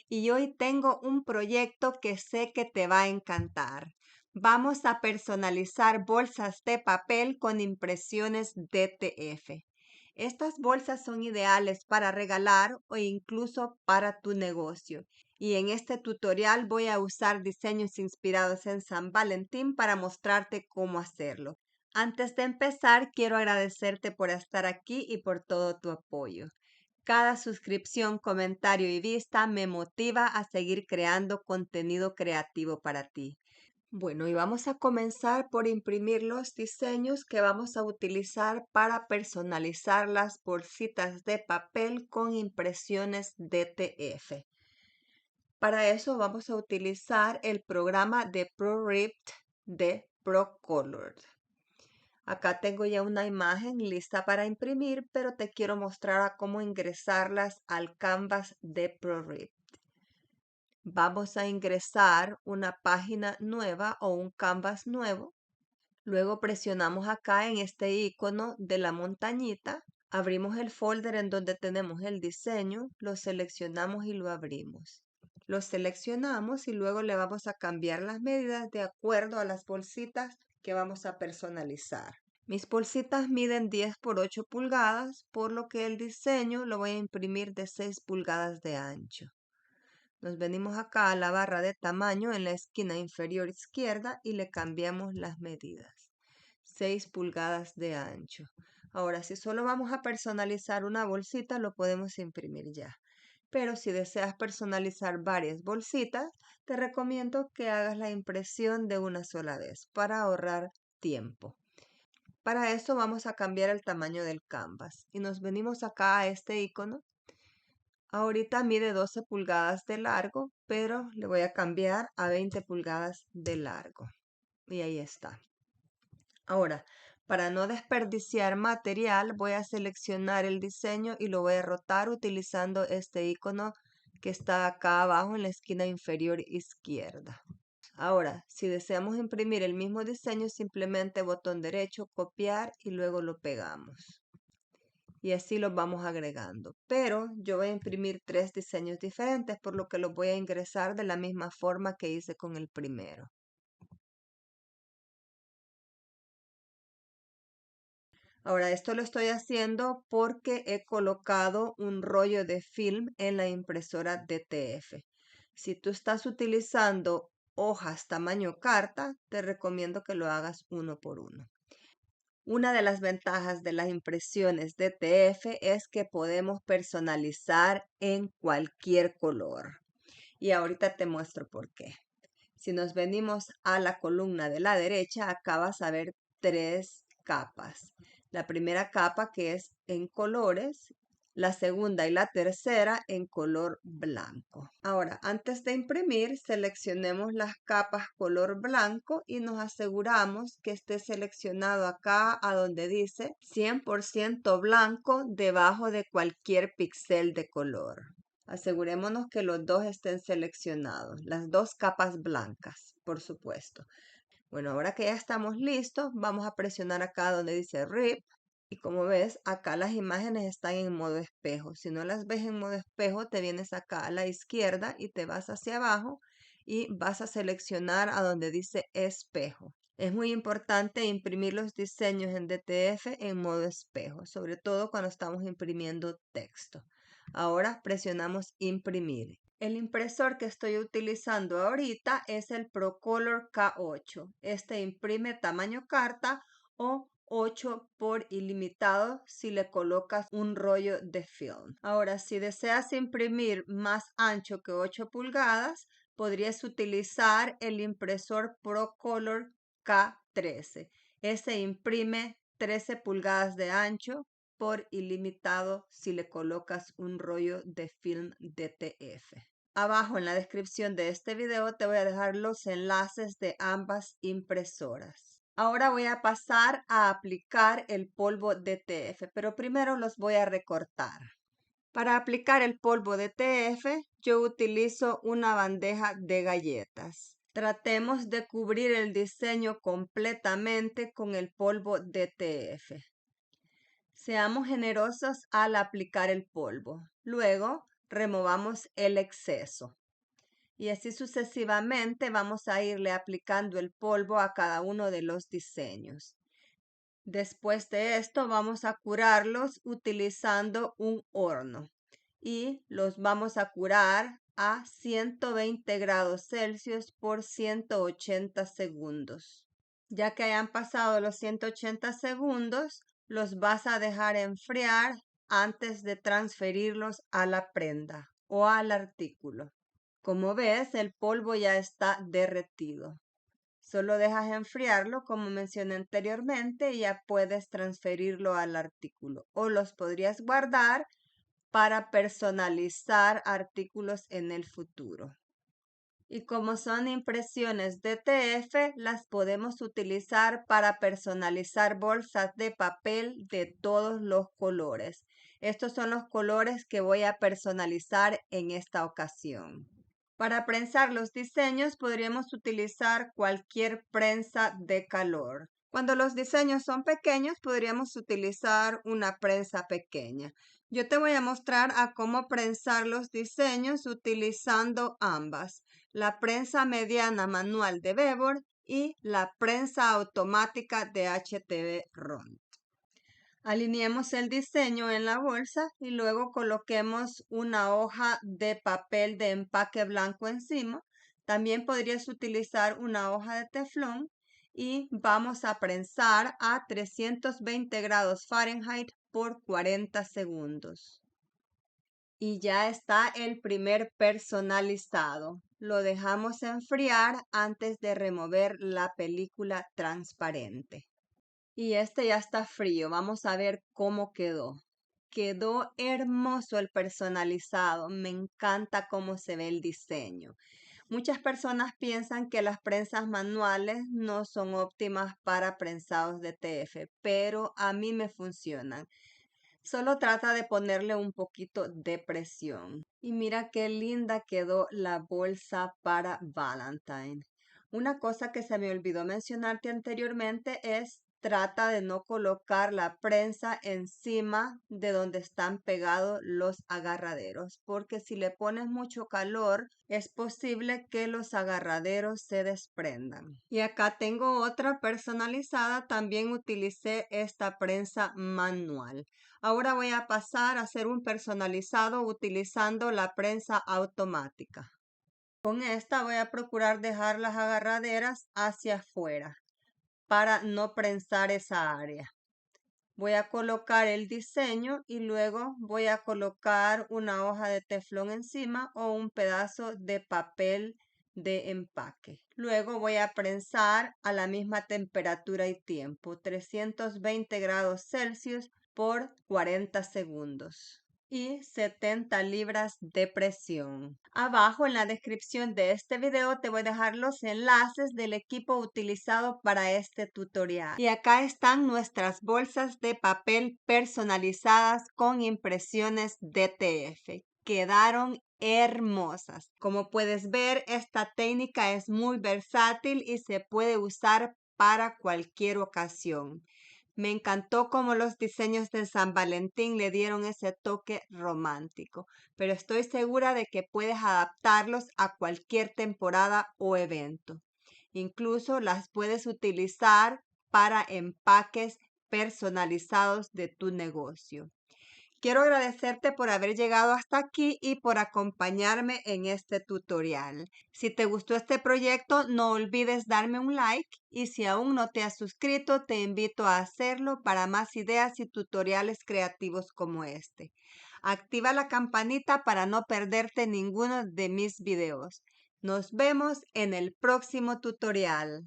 y hoy tengo un proyecto que sé que te va a encantar. Vamos a personalizar bolsas de papel con impresiones DTF. Estas bolsas son ideales para regalar o incluso para tu negocio. Y en este tutorial voy a usar diseños inspirados en San Valentín para mostrarte cómo hacerlo. Antes de empezar, quiero agradecerte por estar aquí y por todo tu apoyo. Cada suscripción, comentario y vista me motiva a seguir creando contenido creativo para ti. Bueno, y vamos a comenzar por imprimir los diseños que vamos a utilizar para personalizar las bolsitas de papel con impresiones DTF. Para eso vamos a utilizar el programa de ProRift de ProColor. Acá tengo ya una imagen lista para imprimir, pero te quiero mostrar a cómo ingresarlas al Canvas de ProRift. Vamos a ingresar una página nueva o un Canvas nuevo. Luego presionamos acá en este icono de la montañita. Abrimos el folder en donde tenemos el diseño, lo seleccionamos y lo abrimos. Lo seleccionamos y luego le vamos a cambiar las medidas de acuerdo a las bolsitas que vamos a personalizar. Mis bolsitas miden 10 por 8 pulgadas, por lo que el diseño lo voy a imprimir de 6 pulgadas de ancho. Nos venimos acá a la barra de tamaño en la esquina inferior izquierda y le cambiamos las medidas. 6 pulgadas de ancho. Ahora, si solo vamos a personalizar una bolsita, lo podemos imprimir ya. Pero si deseas personalizar varias bolsitas, te recomiendo que hagas la impresión de una sola vez para ahorrar tiempo. Para eso vamos a cambiar el tamaño del canvas y nos venimos acá a este icono. Ahorita mide 12 pulgadas de largo, pero le voy a cambiar a 20 pulgadas de largo. Y ahí está. Ahora, para no desperdiciar material, voy a seleccionar el diseño y lo voy a rotar utilizando este icono que está acá abajo en la esquina inferior izquierda. Ahora, si deseamos imprimir el mismo diseño, simplemente botón derecho, copiar y luego lo pegamos. Y así los vamos agregando. Pero yo voy a imprimir 3 diseños diferentes, por lo que los voy a ingresar de la misma forma que hice con el primero. Ahora, esto lo estoy haciendo porque he colocado un rollo de film en la impresora DTF. Si tú estás utilizando hojas tamaño carta, te recomiendo que lo hagas uno por uno. Una de las ventajas de las impresiones DTF es que podemos personalizar en cualquier color. Y ahorita te muestro por qué. Si nos venimos a la columna de la derecha, acá vas a ver 3 capas. La primera capa que es en colores, la segunda y la tercera en color blanco. Ahora, antes de imprimir, seleccionemos las capas color blanco y nos aseguramos que esté seleccionado acá a donde dice 100% blanco debajo de cualquier píxel de color. Asegurémonos que los dos estén seleccionados, las 2 capas blancas, por supuesto. Bueno, ahora que ya estamos listos, vamos a presionar acá donde dice RIP. Y como ves, acá las imágenes están en modo espejo. Si no las ves en modo espejo, te vienes acá a la izquierda y te vas hacia abajo y vas a seleccionar a donde dice espejo. Es muy importante imprimir los diseños en DTF en modo espejo, sobre todo cuando estamos imprimiendo texto. Ahora presionamos imprimir. El impresor que estoy utilizando ahorita es el ProColor K8. Este imprime tamaño carta o 8 por ilimitado si le colocas un rollo de film. Ahora, si deseas imprimir más ancho que 8 pulgadas, podrías utilizar el impresor ProColor K13. Ese imprime 13 pulgadas de ancho por ilimitado si le colocas un rollo de film DTF. Abajo en la descripción de este video te voy a dejar los enlaces de ambas impresoras. Ahora voy a pasar a aplicar el polvo DTF, pero primero los voy a recortar. Para aplicar el polvo DTF, yo utilizo una bandeja de galletas. Tratemos de cubrir el diseño completamente con el polvo DTF. Seamos generosos al aplicar el polvo. Luego, removamos el exceso. Y así sucesivamente vamos a irle aplicando el polvo a cada uno de los diseños. Después de esto vamos a curarlos utilizando un horno y los vamos a curar a 120 grados Celsius por 180 segundos. Ya que hayan pasado los 180 segundos, los vas a dejar enfriar antes de transferirlos a la prenda o al artículo. Como ves, el polvo ya está derretido. Solo dejas enfriarlo, como mencioné anteriormente, y ya puedes transferirlo al artículo. O los podrías guardar para personalizar artículos en el futuro. Y como son impresiones DTF, las podemos utilizar para personalizar bolsas de papel de todos los colores. Estos son los colores que voy a personalizar en esta ocasión. Para prensar los diseños podríamos utilizar cualquier prensa de calor. Cuando los diseños son pequeños podríamos utilizar una prensa pequeña. Yo te voy a mostrar a cómo prensar los diseños utilizando ambas, la prensa mediana manual de Bevor y la prensa automática de HTV Ron. Alineemos el diseño en la bolsa y luego coloquemos una hoja de papel de empaque blanco encima. También podrías utilizar una hoja de teflón y vamos a prensar a 320 grados Fahrenheit por 40 segundos. Y ya está el primer personalizado. Lo dejamos enfriar antes de remover la película transparente. Y este ya está frío. Vamos a ver cómo quedó. Quedó hermoso el personalizado. Me encanta cómo se ve el diseño. Muchas personas piensan que las prensas manuales no son óptimas para prensados de TF, pero a mí me funcionan. Solo trata de ponerle un poquito de presión. Y mira qué linda quedó la bolsa para Valentine. Una cosa que se me olvidó mencionarte anteriormente es trata de no colocar la prensa encima de donde están pegados los agarraderos, porque si le pones mucho calor es posible que los agarraderos se desprendan. Y acá tengo otra personalizada, también utilicé esta prensa manual. Ahora voy a pasar a hacer un personalizado utilizando la prensa automática. Con esta voy a procurar dejar las agarraderas hacia afuera para no prensar esa área. Voy a colocar el diseño y luego voy a colocar una hoja de teflón encima o un pedazo de papel de empaque. Luego voy a prensar a la misma temperatura y tiempo, 320 grados Celsius por 40 segundos y 70 libras de presión. Abajo en la descripción de este video te voy a dejar los enlaces del equipo utilizado para este tutorial. Y acá están nuestras bolsas de papel personalizadas con impresiones DTF. Quedaron hermosas. Como puedes ver, esta técnica es muy versátil y se puede usar para cualquier ocasión. Me encantó cómo los diseños de San Valentín le dieron ese toque romántico, pero estoy segura de que puedes adaptarlos a cualquier temporada o evento. Incluso las puedes utilizar para empaques personalizados de tu negocio. Quiero agradecerte por haber llegado hasta aquí y por acompañarme en este tutorial. Si te gustó este proyecto, no olvides darme un like y si aún no te has suscrito, te invito a hacerlo para más ideas y tutoriales creativos como este. Activa la campanita para no perderte ninguno de mis videos. Nos vemos en el próximo tutorial.